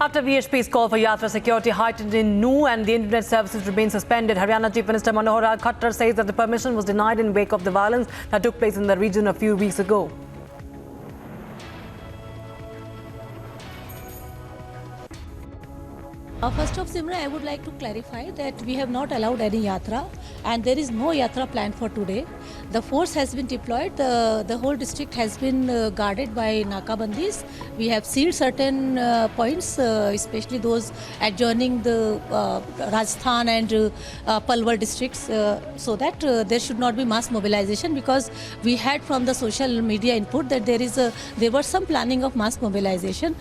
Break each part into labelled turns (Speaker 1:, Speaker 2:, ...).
Speaker 1: After VHP's call for Yatra security heightened in Nuh and the internet services remain suspended, Haryana Chief Minister Nuh Yatra says that the permission was denied in wake of the violence that took place in the region a few weeks ago.
Speaker 2: First of Simra, I would like to clarify that we have not allowed any yatra and there is no yatra planned for today. The force has been deployed. The whole district has been guarded by nakabandis. We have sealed certain points, especially those adjoining the Rajasthan and Palwar districts, so that there should not be mass mobilization, because we had from the social media input that there was some planning of mass mobilization.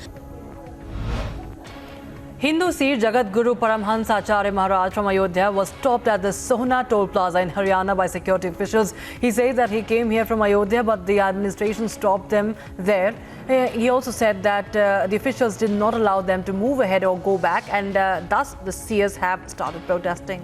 Speaker 1: Hindu Sikh Jagat Guru Paramhans Acharya Maharaj from Ayodhya was stopped at the Sohna toll plaza in Haryana by security officials. He says that he came here from Ayodhya, but the administration stopped them there. He also said that the officials did not allow them to move ahead or go back, and thus the seers have started protesting.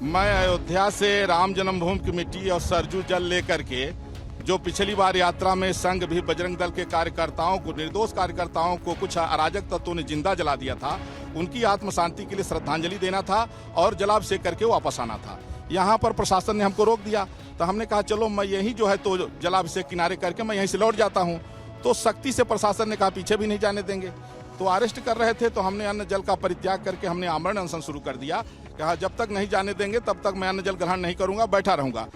Speaker 3: मैं अयोध्या से राम जन्मभूमि की मिट्टी और सरजू जल लेकर के जो पिछली बार यात्रा में संघ भी बजरंग दल के कार्यकर्ताओं को, निर्दोष कार्यकर्ताओं को कुछ अराजक तत्वों ने जिंदा जला दिया था, उनकी आत्म शांति के लिए श्रद्धांजलि देना था और जलाभिषेक करके वापस आना था। यहाँ पर प्रशासन ने हमको रोक दिया, तो हमने कहा चलो मैं यही जो है तो जलाभिषेक किनारे करके मैं यहीं से लौट जाता हूँ। तो सख्ती से प्रशासन ने कहा पीछे भी नहीं जाने देंगे, तो अरेस्ट कर रहे थे। तो हमने अन्न जल का परित्याग करके हमने आमरण अनशन शुरू कर दिया। कहा जब तक नहीं जाने देंगे तब तक मैं अन्न जल ग्रहण नहीं करूंगा, बैठा रहूंगा।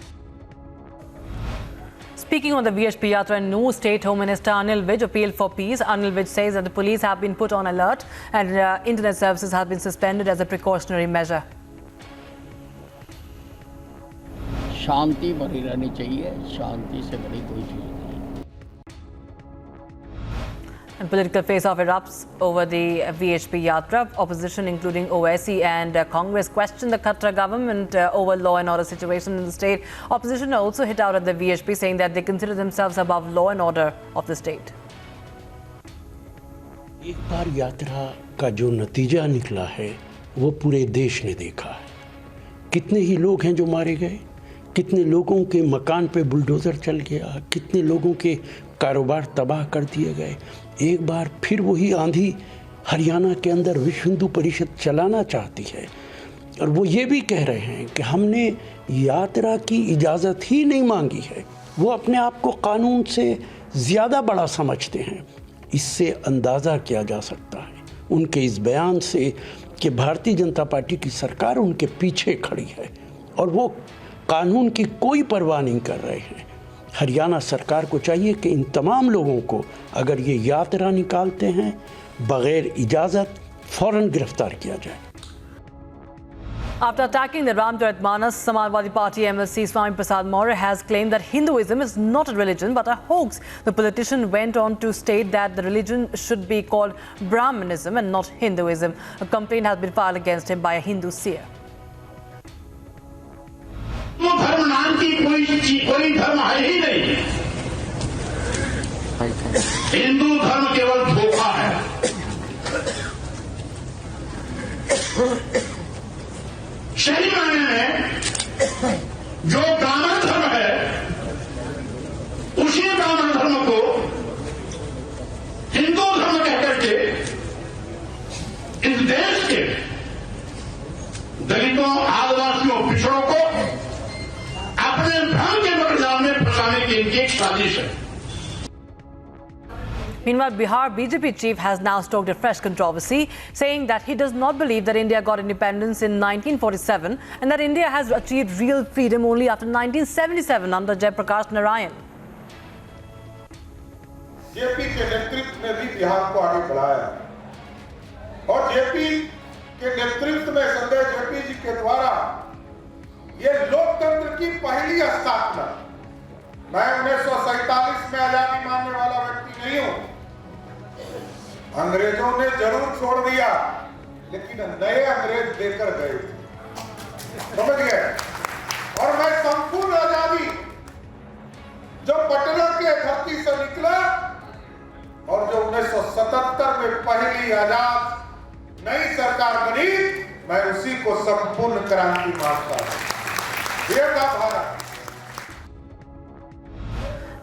Speaker 1: Speaking on the VHP Yatra in Nuh, State Home Minister Anil Vij appealed for peace. Anil Vij says that the police have been put on alert and internet services have been suspended as a precautionary measure.
Speaker 4: शांति बनी रहनी चाहिए, शांति से बड़ी कोई चीज नहीं।
Speaker 1: And political face-off erupts over the VHP Yatra. Opposition, including OIC and Congress, questioned the Khatra government over law and order situation in the state. Opposition also hit out at the VHP, saying that they consider themselves above law and order of the state.
Speaker 5: एक बार यात्रा का जो नतीजा निकला है वो पूरे देश ने देखा है। कितने ही लोग हैं जो मारे गए, कितने लोगों के मकान पे बुलडोज़र चल गया, कितने लोगों के कारोबार तबाह कर दिए गए। एक बार फिर वही आंधी हरियाणा के अंदर विश्व हिंदू परिषद चलाना चाहती है, और वो ये भी कह रहे हैं कि हमने यात्रा की इजाज़त ही नहीं मांगी है। वो अपने आप को कानून से ज़्यादा बड़ा समझते हैं। इससे अंदाज़ा किया जा सकता है उनके इस बयान से कि भारतीय जनता पार्टी की सरकार उनके पीछे खड़ी है और वो कानून की कोई परवाह नहीं कर रहे हैं। हरियाणा सरकार को चाहिए कि इन तमाम लोगों को अगर ये यात्रा निकालते हैं बगैर इजाज़त फौरन गिरफ्तार किया जाए।
Speaker 1: After attacking the Ramcharitmanas, Samajwadi Party MLC Swami Prasad Maurya has claimed that Hinduism is not a religion but a hoax. The politician went on to state that the religion should be called Brahmanism and not Hinduism. A complaint has been filed against him by a Hindu seer.
Speaker 6: धर्म नाम की कोई धर्म है ही नहीं। हिंदू धर्म केवल धोखा है। सही मायने में जो ब्राह्मण धर्म है उसी ब्राह्मण धर्म को हिंदू धर्म कहकर के इस देश के दलितों, आदिवासियों, पिछड़ों को अपने भ्रम के मकड़जाल में फंसाने की इनकी एक साजिश है।
Speaker 1: Meanwhile, Bihar BJP chief has now stoked a fresh controversy, saying that he does not believe that India got independence in 1947 and that India has achieved real freedom only after 1977 under Jayaprakash Narayan.
Speaker 7: JP के नेतृत्व में भी बिहार को आगे बढ़ाया और JP के नेतृत्व में संजय जेपी जी के द्वारा ये लोकतंत्र की पहली स्थापना। मैं 1947 में आजादी मानने वाला व्यक्ति नहीं हूं। अंग्रेजों ने जरूर छोड़ दिया, लेकिन नए अंग्रेज देकर गए, समझ गए। और मैं संपूर्ण आजादी जो पटना के धरती से निकला और जो 1977 में पहली आजाद नई सरकार बनी, मैं उसी को संपूर्ण क्रांति मानता हूं। ये था Bharat.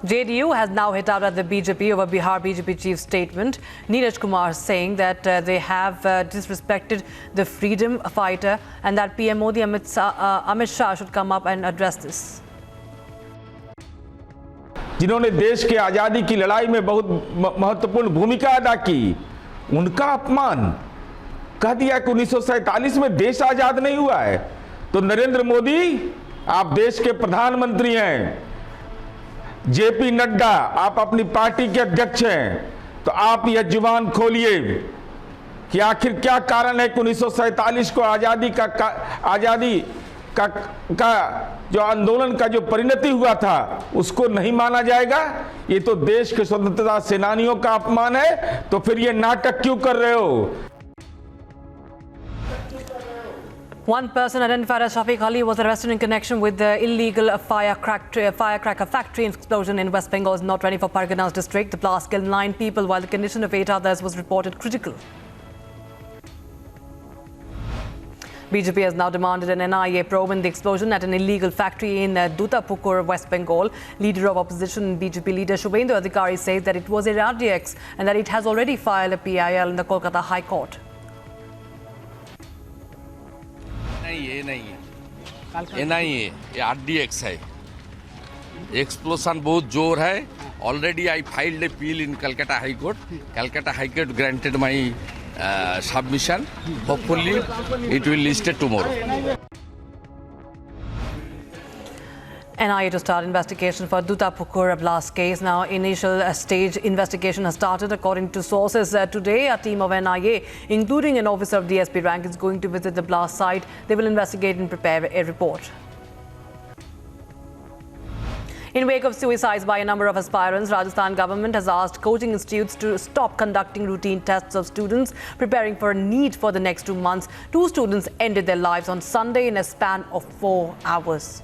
Speaker 1: JDU has now hit out at the BJP over Bihar BJP chief's statement. Neeraj Kumar saying that they have disrespected the freedom fighter and that PM Modi Amit Shah should come up and address this.
Speaker 8: जिन्होंने देश के आज़ादी की लड़ाई में बहुत महत्वपूर्ण भूमिका अदा की, उनका अपमान कह दिया कि 1947 में देश आज़ाद नहीं हुआ है। तो नरेंद्र मोदी, आप देश के प्रधानमंत्री हैं, जेपी नड्डा आप अपनी पार्टी के अध्यक्ष हैं, तो आप यह जुबान खोलिए कि आखिर क्या कारण है कि 1947 को आज़ादी का जो आंदोलन का जो परिणति हुआ था उसको नहीं माना जाएगा। ये तो देश के स्वतंत्रता सेनानियों का अपमान है, तो फिर ये नाटक क्यों कर रहे हो?
Speaker 1: One person identified as Shafiq Ali was arrested in connection with the illegal firecracker factory explosion in West Bengal's North 24 Parganas district. The blast killed 9 people while the condition of 8 others was reported critical. BJP has now demanded an NIA probe in the explosion at an illegal factory in Dutapukur, West Bengal. Leader of opposition BJP leader Shubhendu Adhikari says that it was a RDX and that it has already filed a PIL in the Kolkata High Court.
Speaker 9: ये नहीं है, ये नहीं है, ये RDX है। Explosion बहुत जोर है। Already I filed a appeal in Calcutta High Court. Calcutta High Court granted my submission. Hopefully, it will listed tomorrow.
Speaker 1: NIA to start investigation for Dutapukur blast case. Now, initial stage investigation has started. According to sources, today a team of NIA, including an officer of DSP rank, is going to visit the blast site. They will investigate and prepare a report. In wake of suicides by a number of aspirants, Rajasthan government has asked coaching institutes to stop conducting routine tests of students preparing for a NEET for the next 2 months. 2 students ended their lives on Sunday in a span of 4 hours.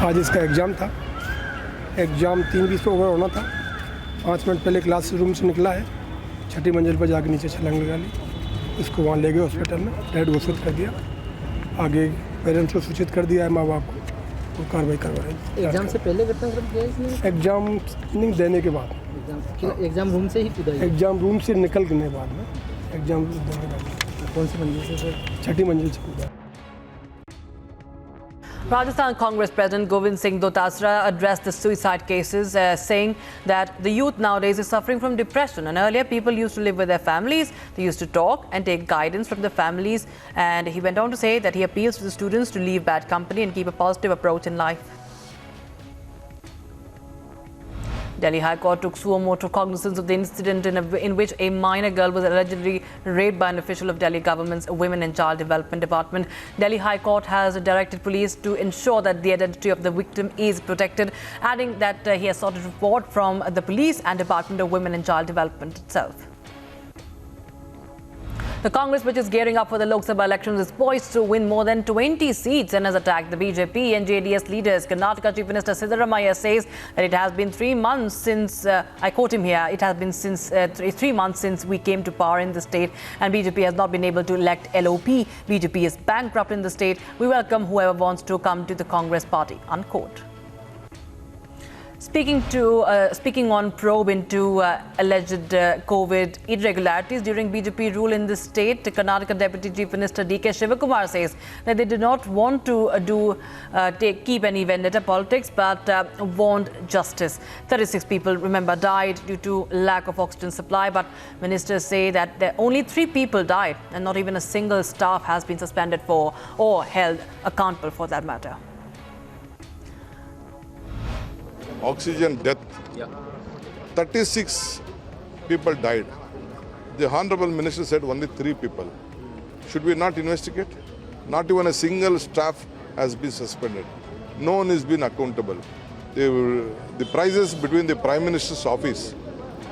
Speaker 10: आज इसका exam था। Exam 3:20 पे over होना था। 5 minute पहले class room से निकला है, 6ठी मंजिल पर जाकर नीचे छलांग लगा ली। इसको वहाँ ले गए हॉस्पिटल में, डैड घोषित कर दिया। आगे पेरेंट्स को सूचित कर दिया है, माँ बाप को, वो कार्रवाई करवा रहे हैं।
Speaker 11: एग्जाम से पहले घटनाक्रम किया इसने?
Speaker 10: एग्ज़ाम नहीं देने के बाद।
Speaker 11: एग्जाम रूम से ही कूदा?
Speaker 10: एग्ज़ाम रूम से निकलने के बाद में, एग्ज़ाम देने के बाद।
Speaker 11: कौन सी मंजिल से सर?
Speaker 10: 6ठी मंजिल से कूदा।
Speaker 1: Rajasthan Congress President Govind Singh Dotasra addressed the suicide cases, saying that the youth nowadays is suffering from depression. And earlier, people used to live with their families. They used to talk and take guidance from the families. And he went on to say that he appeals to the students to leave bad company and keep a positive approach in life. Delhi High Court took suo motu cognizance of the incident in which a minor girl was allegedly raped by an official of Delhi government's Women and Child Development Department. Delhi High Court has directed police to ensure that the identity of the victim is protected, adding that he has sought a report from the police and Department of Women and Child Development itself. The Congress, which is gearing up for the Lok Sabha elections, is poised to win more than 20 seats and has attacked the BJP and JDS leaders. Karnataka Chief Minister Siddaramaiah says that it has been 3 months since, I quote him here, it has been since 3 months since we came to power in the state and BJP has not been able to elect LOP. BJP is bankrupt in the state. We welcome whoever wants to come to the Congress party, unquote. Speaking on probe into alleged COVID irregularities during BJP rule in the state, Karnataka Deputy Chief Minister D.K. Shivakumar says that they did not want to keep any vendetta politics, but want justice. 36 people, remember, died due to lack of oxygen supply, but ministers say that only 3 people died and not even a single staff has been suspended for or held accountable for that matter.
Speaker 3: Oxygen death. 36 people died. The Honorable Minister said only 3 people. Should we not investigate? Not even a single staff has been suspended. No one has been accountable. The prizes between the Prime Minister's office,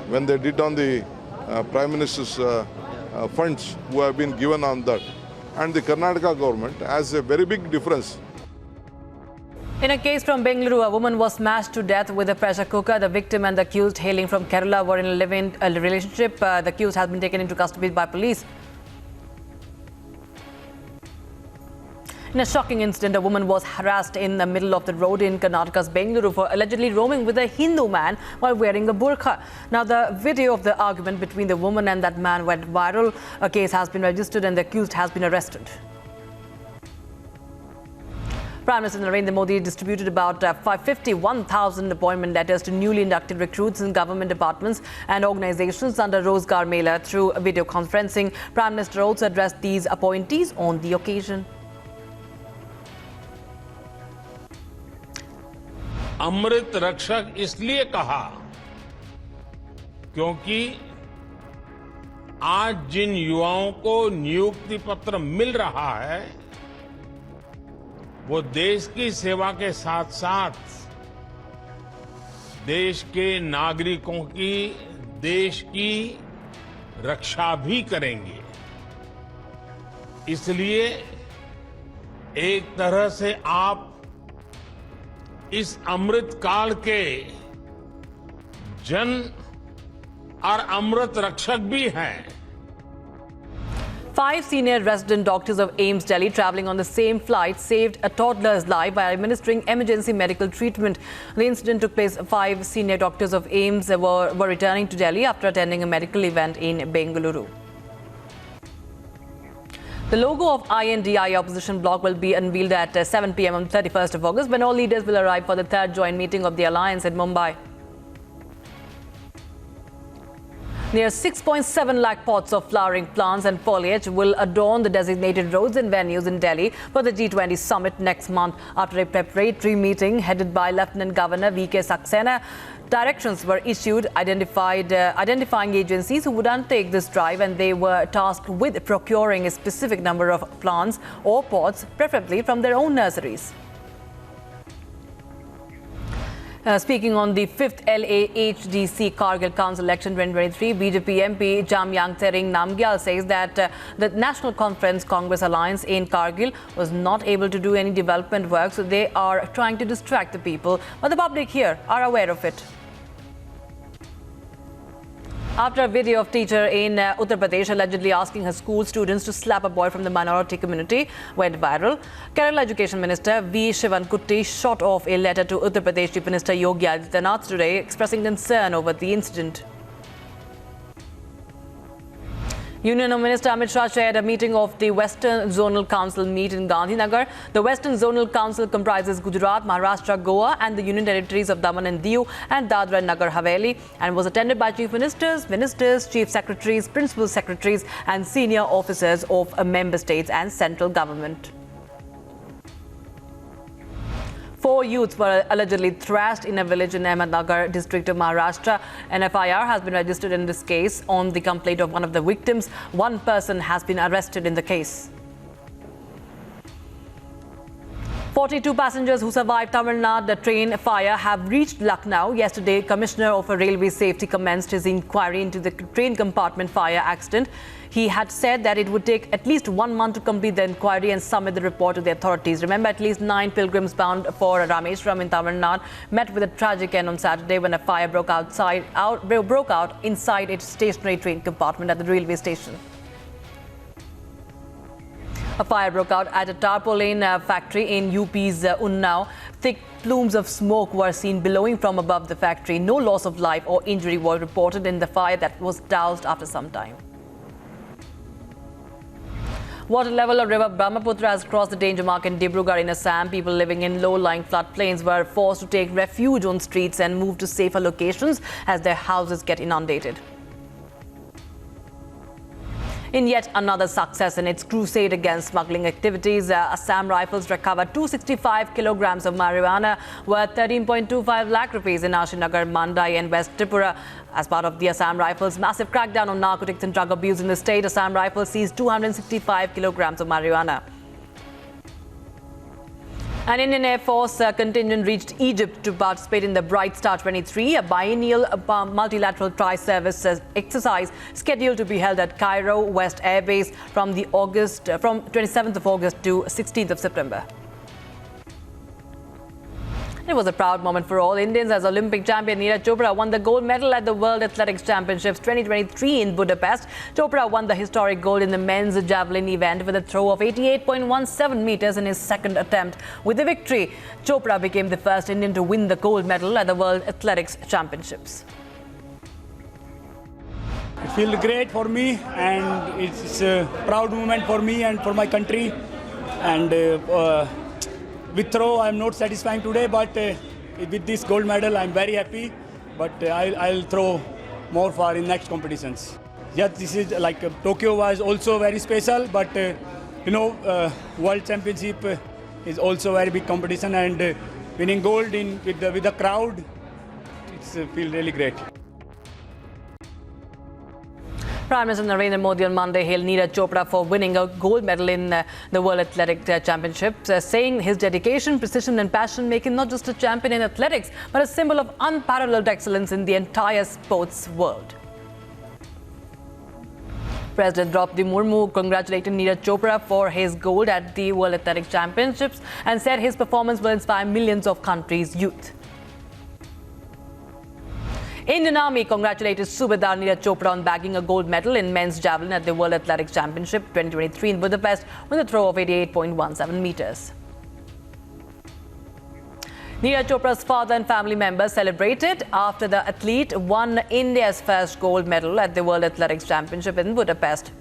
Speaker 3: when they did on the Prime Minister's funds who have been given on that, and the Karnataka government has a very big difference.
Speaker 1: In a case from Bengaluru, a woman was smashed to death with a pressure cooker. The victim and the accused, hailing from Kerala, were in a live-in relationship. The accused has been taken into custody by police. In a shocking incident, a woman was harassed in the middle of the road in Karnataka's Bengaluru for allegedly roaming with a Hindu man while wearing a burqa. Now, the video of the argument between the woman and that man went viral. A case has been registered and the accused has been arrested. Prime Minister Narendra Modi distributed about 51,000 appointment letters to newly inducted recruits in government departments and organizations under Rozgar Mela through video conferencing. Prime Minister also addressed these appointees on the occasion.
Speaker 12: अमृत रक्षक इसलिए कहा क्योंकि आज जिन युवाओं को नियुक्ति पत्र मिल रहा है वो देश की सेवा के साथ साथ देश के नागरिकों की देश की रक्षा भी करेंगे। इसलिए एक तरह से आप इस अमृत काल के जन और अमृत रक्षक भी हैं।
Speaker 1: 5 senior resident doctors of AIIMS Delhi travelling on the same flight saved a toddler's life by administering emergency medical treatment. The incident took place. 5 senior doctors of AIIMS were returning to Delhi after attending a medical event in Bengaluru. The logo of INDI opposition bloc will be unveiled at 7 p.m. on 31st of August when all leaders will arrive for the third joint meeting of the alliance in Mumbai. Near 6.7 lakh pots of flowering plants and foliage will adorn the designated roads and venues in Delhi for the G20 summit next month. After a preparatory meeting headed by Lieutenant Governor V.K. Saxena, directions were issued identifying agencies who would undertake this drive, and they were tasked with procuring a specific number of plants or pots, preferably from their own nurseries. Speaking on the 5th LAHDC Kargil Council Election 2023, BJP MP Jamyang Tsering Namgyal says that the National Conference Congress Alliance in Kargil was not able to do any development work, so they are trying to distract the people, but the public here are aware of it. After a video of teacher in Uttar Pradesh allegedly asking her school students to slap a boy from the minority community went viral, Kerala Education Minister V. Shivankutty shot off a letter to Uttar Pradesh Chief Minister Yogi Adityanath today expressing concern over the incident. Union Minister Amit Shah chaired a meeting of the Western Zonal Council meet in Gandhinagar. The Western Zonal Council comprises Gujarat, Maharashtra, Goa and the Union Territories of Daman and Diu and Dadra and Nagar Haveli, and was attended by Chief Ministers, Chief Secretaries, Principal Secretaries and senior officers of member states and central government. 4 youths were allegedly thrashed in a village in Ahmednagar district of Maharashtra. An FIR has been registered in this case on the complaint of one of the victims. 1 person has been arrested in the case. 42 passengers who survived Tamil Nadu train fire have reached Lucknow. Yesterday, Commissioner of Railway Safety commenced his inquiry into the train compartment fire accident. He had said that it would take at least 1 month to complete the inquiry and submit the report to the authorities. Remember, at least 9 pilgrims bound for Rameshwaram in Tamil Nadu met with a tragic end on Saturday when a fire broke out inside its stationary train compartment at the railway station. A fire broke out at a tarpaulin factory in UP's Unnao. Thick plumes of smoke were seen billowing from above the factory. No loss of life or injury was reported in the fire that was doused after some time. Water level of river Brahmaputra has crossed the danger mark in Dibrugarh in Assam. People living in low-lying floodplains were forced to take refuge on streets and move to safer locations as their houses get inundated. In yet another success in its crusade against smuggling activities, Assam Rifles recovered 265 kilograms of marijuana worth 13.25 lakh rupees in Ashinagar, Mandai and West Tripura. As part of the Assam Rifles' massive crackdown on narcotics and drug abuse in the state, Assam Rifles seized 265 kilograms of marijuana. An Indian Air Force contingent reached Egypt to participate in the Bright Star 23, a biennial multilateral tri-service exercise scheduled to be held at Cairo West Air Base from 27th of August to 16th of September. It was a proud moment for all Indians as Olympic champion Nuh Yatra won the gold medal at the World Athletics Championships 2023 in Budapest. Chopra won the historic gold in the men's javelin event with a throw of 88.17 meters in his second attempt. With the victory, Chopra became the first Indian to win the gold medal at the World Athletics Championships.
Speaker 13: It feels great for me, and it's a proud moment for me and for my country. And with throw, I'm not satisfying today, but with this gold medal, I'm very happy. But I'll throw more for in next competitions. Yes, this is like Tokyo was also very special, but World Championship is also a very big competition, and winning gold with the crowd, it feels really great.
Speaker 1: Prime Minister Narendra Modi on Monday hailed Nuh Yatra for winning a gold medal in the World Athletic Championships, saying his dedication, precision and passion make him not just a champion in athletics, but a symbol of unparalleled excellence in the entire sports world. President Draupadi Murmu congratulated Nuh Yatra for his gold at the World Athletic Championships and said his performance will inspire millions of country's youth. Indian Army congratulated Subedar Nuh Yatra on bagging a gold medal in men's javelin at the World Athletics Championship 2023 in Budapest with a throw of 88.17 meters. Nuh Yatra's father and family members celebrated after the athlete won India's first gold medal at the World Athletics Championship in Budapest.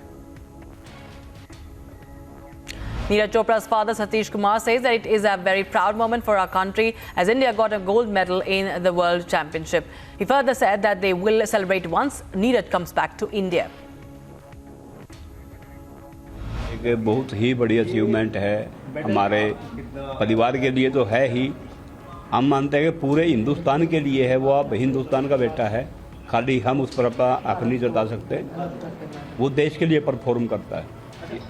Speaker 1: Nuh Yatra's father, Satish Kumar, says that it is a very proud moment for our country as India got a gold medal in the World Championship. He further said that they will celebrate once Nuh comes back to India.
Speaker 14: एक बहुत ही बड़ी achievement है हमारे परिवार के लिए तो है ही, हम मानते हैं कि पूरे हिंदुस्तान के लिए है। वो अब हिंदुस्तान का बेटा है, खाली हम उस पर अपना हक नहीं जता सकते, वो देश के लिए परफॉर्म करता है।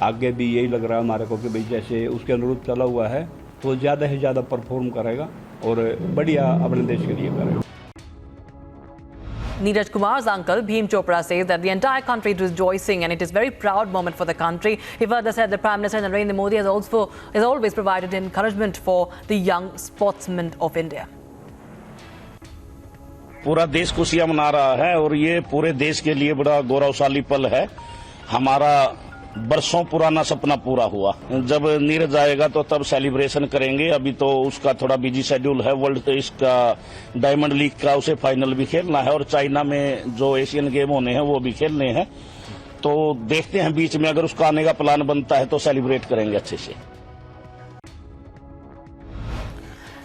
Speaker 14: आगे भी यही लग रहा है हमारे को कि भाई जैसे उसके अनुरूप चला हुआ है तो ज़्यादा से ज़्यादा परफॉर्म करेगा और बढ़िया अपने देश के लिए करेगा।
Speaker 1: Neeraj Kumar's uncle, Bhim Chopra, says that the entire country is rejoicing and it is a very proud moment for the country. He further said that Prime Minister Narendra Modi has always provided encouragement for the young sportsmen of India.
Speaker 15: पूरा देश खुशियां मना रहा है और ये पूरे देश के लिए बड़ा गौरवशाली पल है। हमारा बरसों पुराना सपना पूरा हुआ। जब नीरज आएगा तो तब सेलिब्रेशन करेंगे। अभी तो उसका थोड़ा बिजी शेड्यूल है, वर्ल्ड इसका डायमंड लीग का उसे फाइनल भी खेलना है और चाइना में जो एशियन गेम होने हैं वो भी खेलने हैं। तो देखते हैं बीच में अगर उसका आने का प्लान बनता है तो सेलिब्रेट करेंगे अच्छे से।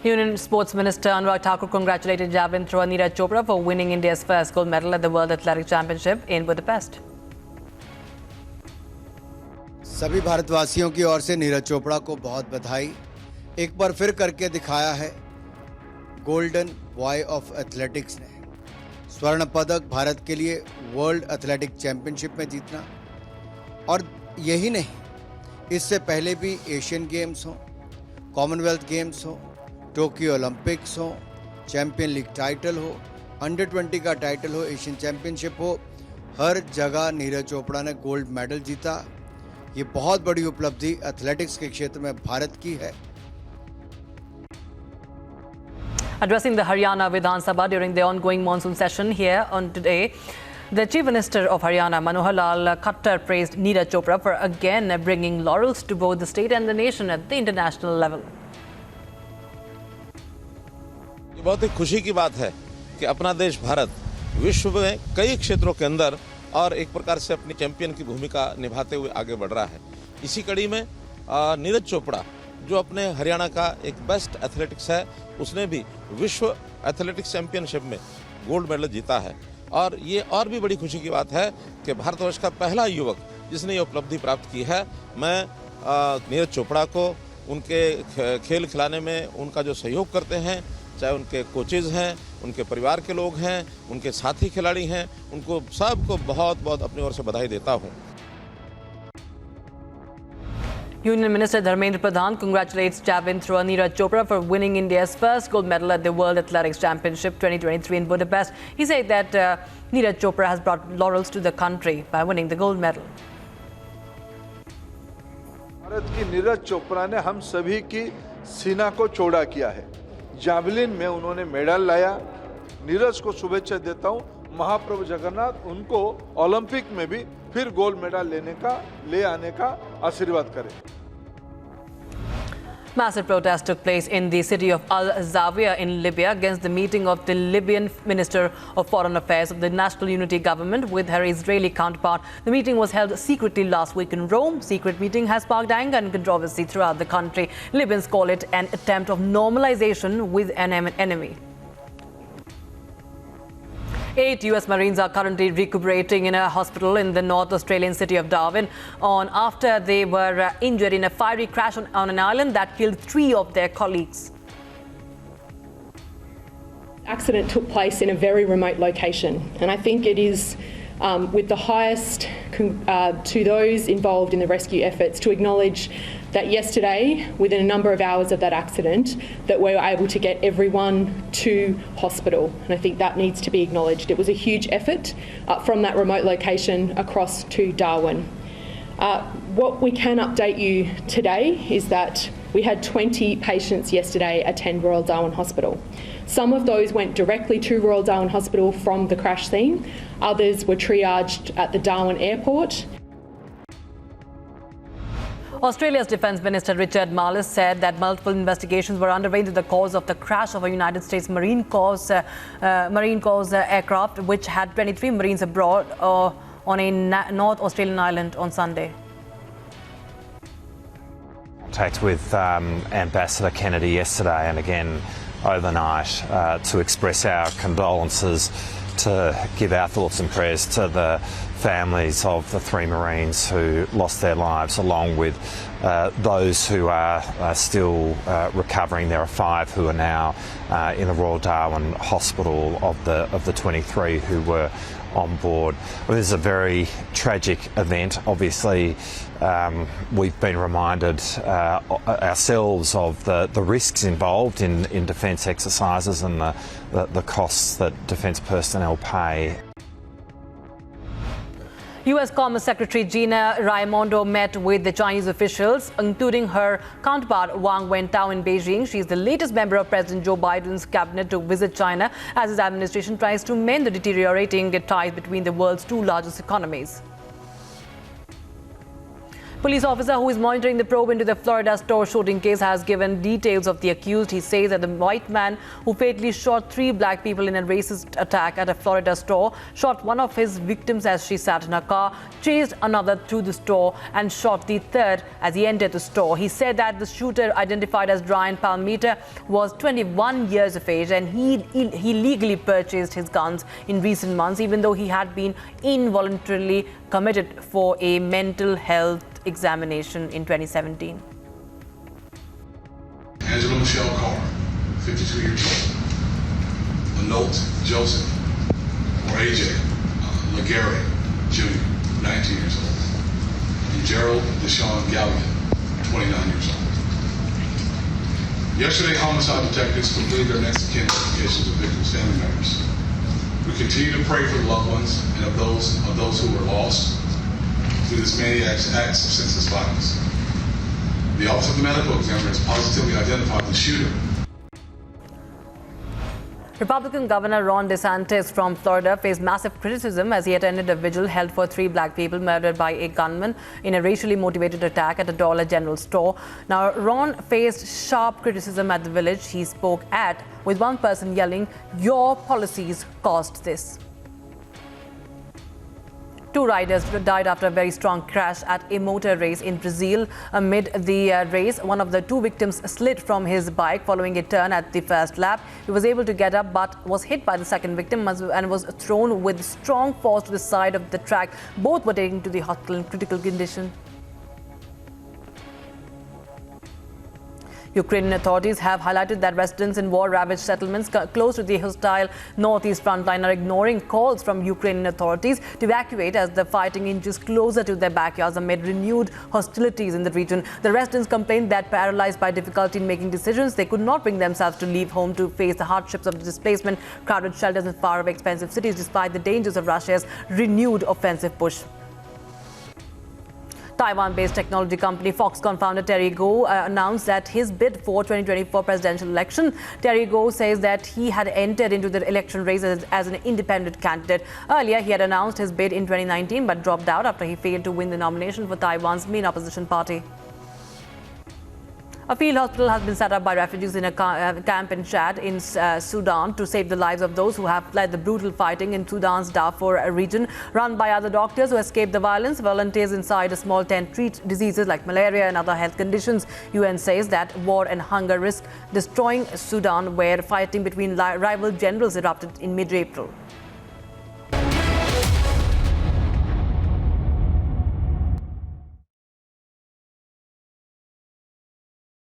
Speaker 1: Union Sports Minister Anurag Thakur congratulated javelin thrower Nuh Yatra for winning India's first gold medal at the World Athletic Championship in Budapest.
Speaker 16: सभी भारतवासियों की ओर से नीरज चोपड़ा को बहुत बधाई। एक बार फिर करके दिखाया है गोल्डन बॉय ऑफ एथलेटिक्स ने। स्वर्ण पदक भारत के लिए वर्ल्ड एथलेटिक चैंपियनशिप में जीतना, और यही नहीं, इससे पहले भी एशियन गेम्स हो, कॉमनवेल्थ गेम्स हो, टोक्यो ओलंपिक्स हो, चैंपियन लीग टाइटल हो, अंडर 20 का टाइटल हो, एशियन चैंपियनशिप हो, हर जगह नीरज चोपड़ा ने गोल्ड मेडल जीता। ये बहुत बड़ी उपलब्धि एथलेटिक्स के क्षेत्र में भारत की है।
Speaker 1: Addressing the Haryana Vidhan Sabha during the ongoing monsoon session here on today, the Chief Minister of Haryana, Manohar Lal Khattar, praised Nuh Yatra for again bringing laurels to both the state and the nation at the international level.
Speaker 17: ये बहुत ही खुशी की बात है कि अपना देश भारत विश्व में कई क्षेत्रों के अंदर और एक प्रकार से अपनी चैंपियन की भूमिका निभाते हुए आगे बढ़ रहा है। इसी कड़ी में नीरज चोपड़ा जो अपने हरियाणा का एक बेस्ट एथलेटिक्स है, उसने भी विश्व एथलेटिक्स चैंपियनशिप में गोल्ड मेडल जीता है। और ये और भी बड़ी खुशी की बात है कि भारतवर्ष का पहला युवक जिसने ये उपलब्धि प्राप्त की है। मैं नीरज चोपड़ा को उनके खेल खिलाने में उनका जो सहयोग करते हैं, चाहे उनके कोचेज हैं, उनके परिवार के लोग हैं, उनके साथी खिलाड़ी हैं, उनको सबको बहुत बहुत अपनी ओर से बधाई देता हूं।
Speaker 1: Union Minister Dharmendra Pradhan congratulates javelin thrower Nuh Yatra for winning India's first gold medal at the World Athletics Championship 2023 in Budapest. He said that Nuh Yatra has brought laurels to the country by winning the gold medal.
Speaker 18: Bharat की नीरज चोपड़ा ने हम सभी की सीना को चौड़ा किया है।
Speaker 7: जैवलिन में उन्होंने मेडल लाया। नीरज को शुभेच्छा देता हूं। महाप्रभु जगन्नाथ उनको ओलंपिक में भी फिर गोल्ड मेडल ले आने का आशीर्वाद करें।
Speaker 1: Massive protests took place in the city of Al Zawiya in Libya against the meeting of the Libyan Minister of Foreign Affairs of the National Unity Government with her Israeli counterpart. The meeting was held secretly last week in Rome. Secret meeting has sparked anger and controversy throughout the country. Libyans call it an attempt of normalization with an enemy. 8 US Marines are currently recuperating in a hospital in the North Australian city of Darwin after they were injured in a fiery crash on an island that killed 3 of their colleagues.
Speaker 18: Accident took place in a very remote location, and I think it is with the highest to those involved in the rescue efforts to acknowledge that yesterday, within a number of hours of that accident, that we were able to get everyone to hospital. And I think that needs to be acknowledged. It was a huge effort from that remote location across to Darwin. What we can update you today is that we had 20 patients yesterday attend Royal Darwin Hospital. Some of those went directly to Royal Darwin Hospital from the crash scene. Others were triaged at the Darwin airport.
Speaker 1: Australia's Defence Minister Richard Marles said that multiple investigations were underway into the cause of the crash of a United States Marine Corps aircraft, which had 23 Marines aboard on a North Australian island on Sunday.
Speaker 19: Contact with Ambassador Kennedy yesterday and again overnight to express our condolences, to give our thoughts and prayers to the families of the 3 Marines who lost their lives, along with those who are still recovering. There are 5 who are now in the Royal Darwin Hospital of the 23 who were on board. Well, this is a very tragic event. Obviously, we've been reminded ourselves of the risks involved in defence exercises and the costs that defence personnel pay.
Speaker 1: U.S. Commerce Secretary Gina Raimondo met with the Chinese officials, including her counterpart Wang Wentao in Beijing. She is the latest member of President Joe Biden's cabinet to visit China as his administration tries to mend the deteriorating ties between the world's 2 largest economies. Police officer who is monitoring the probe into the Florida store shooting case has given details of the accused. He says that the white man who fatally shot 3 black people in a racist attack at a Florida store shot one of his victims as she sat in her car, chased another through the store and shot the third as he entered the store. He said that the shooter, identified as Brian Palmiter, was 21 years of age and he legally purchased his guns in recent months, even though he had been involuntarily committed for a mental health examination in 2017.
Speaker 20: Angela Michelle Carr, 52 years old. Anolt Joseph, or AJ Legary Jr., 19 years old. And Gerald Deshaun Gallion, 29 years old. Yesterday, homicide detectives completed their next of kin notifications of victims' family members. We continue to pray for the loved ones and of those who were lost through this maniac's acts of senseless violence. The Office of the Medical Examiner has positively identified the shooter.
Speaker 1: Republican Governor Ron DeSantis from Florida faced massive criticism as he attended a vigil held for 3 black people murdered by a gunman in a racially motivated attack at a Dollar General store. Now, Ron faced sharp criticism at the village he spoke at, with one person yelling, "Your policies caused this." 2 riders died after a very strong crash at a motor race in Brazil. Amid the race, one of the 2 victims slid from his bike following a turn at the first lap. He was able to get up but was hit by the second victim and was thrown with strong force to the side of the track. Both were taken to the hospital in critical condition. Ukrainian authorities have highlighted that residents in war-ravaged settlements close to the hostile northeast front line are ignoring calls from Ukrainian authorities to evacuate as the fighting inches closer to their backyards amid renewed hostilities in the region. The residents complained that paralyzed by difficulty in making decisions, they could not bring themselves to leave home to face the hardships of displacement, crowded shelters and faraway expensive cities despite the dangers of Russia's renewed offensive push. Taiwan-based technology company Foxconn founder Terry Gou announced that his bid for 2024 presidential election. Terry Gou says that he had entered into the election race as an independent candidate. Earlier, he had announced his bid in 2019 but dropped out after he failed to win the nomination for Taiwan's main opposition party. A field hospital has been set up by refugees in a camp in Chad in Sudan to save the lives of those who have fled the brutal fighting in Sudan's Darfur region. Run by other doctors who escaped the violence, volunteers inside a small tent treat diseases like malaria and other health conditions. UN says that war and hunger risk destroying Sudan, where fighting between rival generals erupted in mid-April.